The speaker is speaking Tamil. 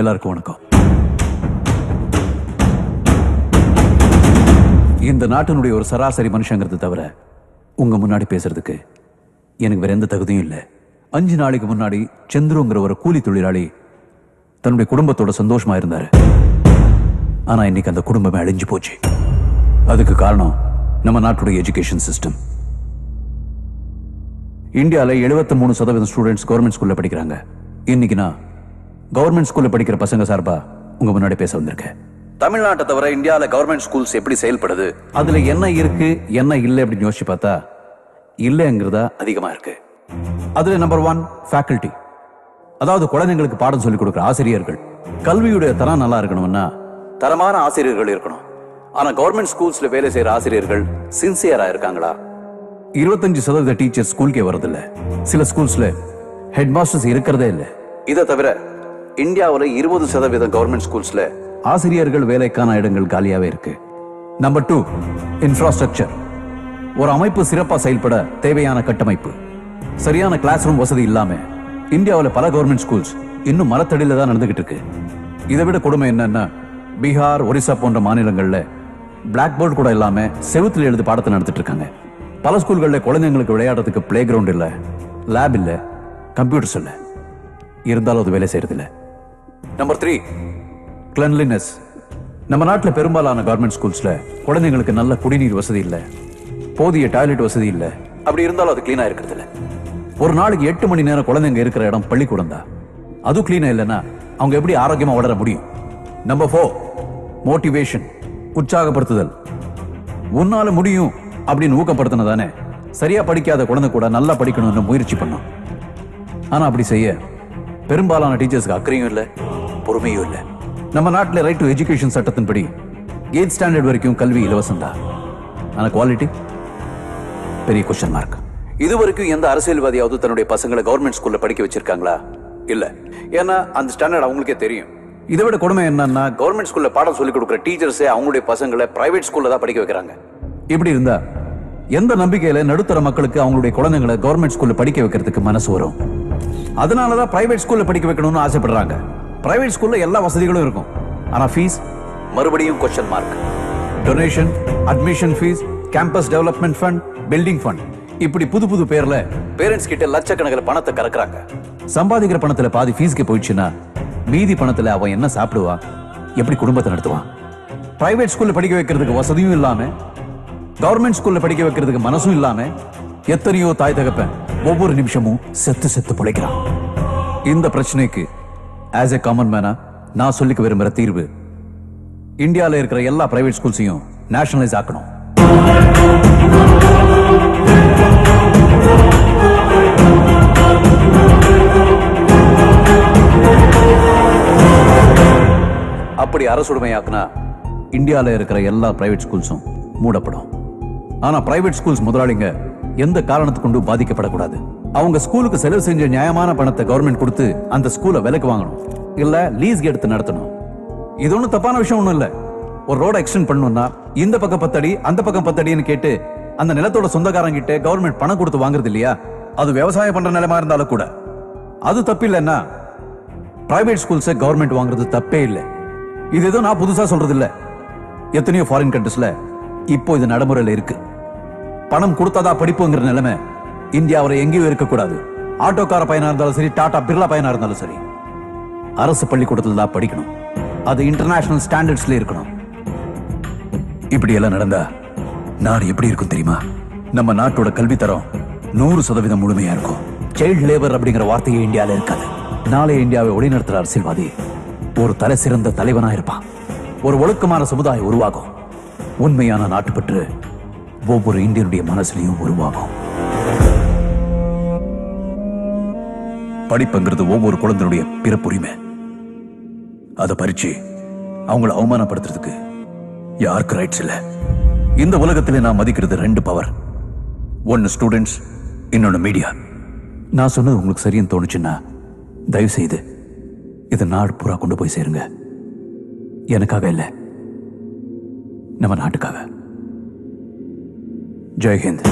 எல்லாருக்கும் வணக்கம். இந்த நாட்டினுடைய ஒரு சராசரி மனுஷங்கிறது தவிர உங்க முன்னாடி பேசுறதுக்கு எனக்கு வேற எந்த தகுதியும் இல்லை. 5 நாளைக்கு முன்னாடி சந்துருங்கிற ஒரு கூலி தொழிலாளி தன்னுடைய குடும்பத்தோட சந்தோஷமா இருந்தாரு. ஆனா இன்னைக்கு அந்த குடும்பமே அழிஞ்சு போச்சு. அதுக்கு காரணம் நம்ம நாட்டுடைய எஜுகேஷன் சிஸ்டம். இந்தியாவில் 73% ஸ்டூடெண்ட்ஸ் கவர்மெண்ட் ஸ்கூல்ல படிக்கிறாங்க. இன்னைக்கு நான் கவர்மெண்ட் ஸ்கூல்ல படிக்கிற பசங்க சார்பா உங்க முன்னாடி பேச வந்திருக்கேன். தமிழ்நாட்டை தவிர இந்தியாவில் கவர்மெண்ட் ஸ்கூல்ஸ் எப்படி செயல்படுது, அதுல என்ன இருக்கு என்ன இல்லை அப்படின்னு யோசிச்சு பார்த்தா இல்லைங்கிறதா அதிகமா இருக்கு. அதுல நம்பர் 1 ஃபேக்கல்டி, அதாவது குழந்தைங்களுக்கு பாடம் சொல்லிக் கொடுக்குற ஆசிரியர்கள். கல்வியுடைய தரம் நல்லா இருக்கணும்னா தரமான ஆசிரியர்கள் இருக்கணும். ஆனா கவர்மெண்ட் ஸ்கூல்ஸ்ல வேலை செய்யற ஆசிரியர்கள் சின்சியரா இருக்காங்களா? 25% டீச்சர் ஸ்கூலுக்கே வரதில்ல. சில ஸ்கூல்ஸ்ல ஹெட் மாஸ்டர்ஸ் இருக்கிறதே இல்லை. இதை தவிர இந்தியாவில் 20% கவர்மெண்ட் ஸ்கூல்ஸ்ல ஆசிரியர்கள் வேலைக்கான இடங்கள் காலியாவே இருக்கு. Number 2 infrastructure. ஒரு அமைப்பு சிறப்பா செயல்பட தேவையான கட்டமைப்பு. சரியான கிளாஸ் ரூம் வசதி இல்லாம இந்தியாவில் பல கவர்மெண்ட் ஸ்கூல்ஸ் இன்னும் மரத்தடியில தான் நடந்துகிட்டு இருக்கு. இதை விட கொடுமை என்னன்னா, பீகார், ஒரிசா போன்ற மாநிலங்கள்ல பிளாக் போர்டு கூட இல்லாம செவுத்துல எழுதி பாடத்தை நடத்திட்டு இருக்காங்க. பல ஸ்கூல்கள்ல குழந்தைங்களுக்கு விளையாடுறதுக்கு பிளே கிரவுண்ட் இல்ல, லேப் இல்ல, கம்ப்யூட்டர்ஸ் இல்ல. இருந்தாலும் அது வேலை செய்யறது இல்ல. Number 3 cleanliness. நம்ம நாட்டில் பெரும்பாலான கவர்மெண்ட் ஸ்கூல்ஸ்ல குழந்தைங்களுக்கு நல்ல குடிநீர் வசதி இல்ல, போதிய டாய்லெட் வசதி இல்ல. அப்படி இருந்தாலும் அது கிளீனா இருக்கிறது இல்ல. ஒரு நாளைக்கு 8 மணி நேரம் குழந்தைங்க இருக்கிற இடம் பள்ளிக்கூடம் தான். அது கிளீனா இல்லைன்னா அவங்க எப்படி ஆரோக்கியமா வளர முடியும்? நம்பர் 4 மோட்டிவேஷன், உற்சாகப்படுத்துதல். உன்னால முடியும் அப்படின்னு ஊக்கப்படுத்தினதானே சரியா படிக்காத குழந்தை கூட நல்லா படிக்கணும்னு முயற்சி பண்ணும். ஆனா அப்படி செய்ய பெரும்பாலான டீச்சர்ஸ்க்கு அக்கறையும் இல்லை, பொறுமையும் இல்லை. நம்ம நாட்டில் ரைட் டு எஜுகேஷன் சட்டத்தின்படி 8th ஸ்டாண்டர்ட் வரைக்கும் கல்வி இலவசம் தான். ஆனா குவாலிட்டி பெரிய கொஸ்டின் மார்க். இது வரைக்கும் எந்த அரசியல்வாதியாவது தன்னுடைய பசங்களை கவர்மெண்ட் ஸ்கூல்ல படிக்க வச்சிருக்காங்களா? இல்ல. ஏன்னா அந்த ஸ்டாண்டர்ட் அவங்களுக்கே தெரியும். இதை விட கொடுமை என்னன்னா, கவர்மெண்ட் ஸ்கூல்ல பாடம் சொல்லிக் கொடுக்குற டீச்சர்ஸே அவங்களுடைய பசங்களை பிரைவேட் ஸ்கூல்ல தான் படிக்க வைக்கிறாங்க. இப்படி இருந்தா எந்த நம்பிக்கையில நடுத்தர மக்களுக்கு அவங்களுடைய குழந்தைங்களை கவர்மெண்ட் ஸ்கூல்ல படிக்க வைக்கிறதுக்கு மனசு வரும்? அதனாலதான் பிரைவேட் ஸ்கூல்ல படிக்க வைக்கணும்னு ஆசைப்படுறாங்க. பிரைவேட் ஸ்கூல்ல எல்லா வசதிகளும் இருக்கும், ஆனா ஃபீஸ் மறுபடியும் question mark. Donation, admission fees, campus development fund, building fund, இப்படி புது புது பேர்ல பேரண்ட்ஸ் கிட்ட லட்சக்கணக்கில் பணத்தை கறக்குறாங்க. சம்பாதிக்கிற பணத்துல பாதி ஃபீஸ்க்கு போயிடுச்சுன்னா மீதி பணத்துல அவன் என்ன சாப்பிடுவான், எப்படி குடும்பத்தை நடத்துவான்? பிரைவேட் ஸ்கூல்ல படிக்க வைக்கிறதுக்கு வசதியும் இல்லாம கவர்மெண்ட் ஸ்கூல்ல படிக்க வைக்கிறதுக்கு மனசும் இல்லாம எத்தனையோ தாய் தகப்பன் ஒவ்வொரு நிமிஷமும் செத்து செத்து பிழைக்கிறான். இந்த பிரச்சனைக்கு ஆஸ் எ காமன் மேனா நான் சொல்லிக்க விரும்புற தீர்வு, இந்தியாவில் இருக்கிற எல்லா பிரைவேட் ஸ்கூல்ஸையும் நேஷனலைஸ் ஆக்கணும். அப்படி அரசுடைமையாக்குனா இந்தியாவில் இருக்கிற எல்லா பிரைவேட் ஸ்கூல்ஸும் மூடப்படும். ஆனா பிரைவேட் ஸ்கூல்ஸ் முதலாளிங்க எந்த காரணத்தை கொண்டு பாதிக்கப்படக்கூடாது. அவங்க ஸ்கூலுக்கு செலவு செஞ்ச நியாயமான பணத்தை கவர்மெண்ட் கொடுத்து அந்த ஸ்கூலை விலைக்கு வாங்கணும், இல்ல லீஸ் எடுத்து நடத்தணும். இது ஒன்றும் தப்பான விஷயம் ஒன்றும் இல்ல. ஒரு ரோட எக்ஸ்டெண்ட் பண்ணணும்னா இந்த பக்கம் 10 அடி அந்த பக்கம் 10 அடின்னு கேட்டு அந்த நிலத்தோட சொந்தக்காரங்கிட்ட கவர்மெண்ட் பணம் கொடுத்து வாங்குறது இல்லையா? அது விவசாயம் பண்ற நிலமா இருந்தாலும் கூட அது தப்பு இல்லைன்னா பிரைவேட் ஸ்கூல்ஸை கவர்மெண்ட் வாங்குறது தப்பே இல்லை. இது ஏதோ நான் புதுசா சொல்றது இல்ல. எத்தனையோ ஃபாரின் கண்ட்ரீஸ்ல இப்போ இது நடைமுறையில் இருக்கு. பணம் கொடுத்தாதான் படிப்புங்கிற நிலைமை இந்தியாவில் எங்கேயும் இருக்கக்கூடாது. ஆட்டோக்கார பையனா இருந்தாலும் சரி, டாடா பிர்லா பையனா இருந்தாலும் சரி, அரசு பள்ளிக்கூடத்தில் தான் படிக்கணும். அது இன்டர்நேஷனல் ஸ்டாண்டர்ட்ஸ்ல இருக்கணும். இப்படி எல்லாம் நடந்தா நாடு எப்படி இருக்கும் தெரியுமா? நம்ம நாட்டோட கல்வி தரம் 100% முழுமையா இருக்கும். சைல்ட் லேபர் அப்படிங்கிற வார்த்தையே இந்தியாவில் இருக்காது. நாளைய இந்தியாவை ஒளிநடத்துற அரசியல்வாதி ஒரு தலை சிறந்த தலைவனா இருப்பான். ஒரு ஒழுக்கமான சமுதாயம் உருவாகும். உண்மையான நாட்டுப்பற்று ஒவ்வொரு இந்தியனுடைய மனசுலையும் உருவாகும். படிப்புங்கிறது ஒவ்வொரு குழந்தையுடைய பிறப்புரிமை. அதை பறிச்சு அவங்களை அவமானப்படுத்துறதுக்கு யாருக்கு ரைட்ஸ் இல்ல. இந்த உலகத்திலே நான் மதிக்கிறது 2 பவர். ஒன்னு ஸ்டூடெண்ட்ஸ், இன்னொன்னு மீடியா. நான் சொன்னது உங்களுக்கு சரின்னு தோணுச்சுன்னா தயவு செய்து இதை நாடு பூரா கொண்டு போய் சேருங்க. எனக்காக இல்ல, நம்ம நாட்டுக்காக. ஜெய் ஹிந்த்.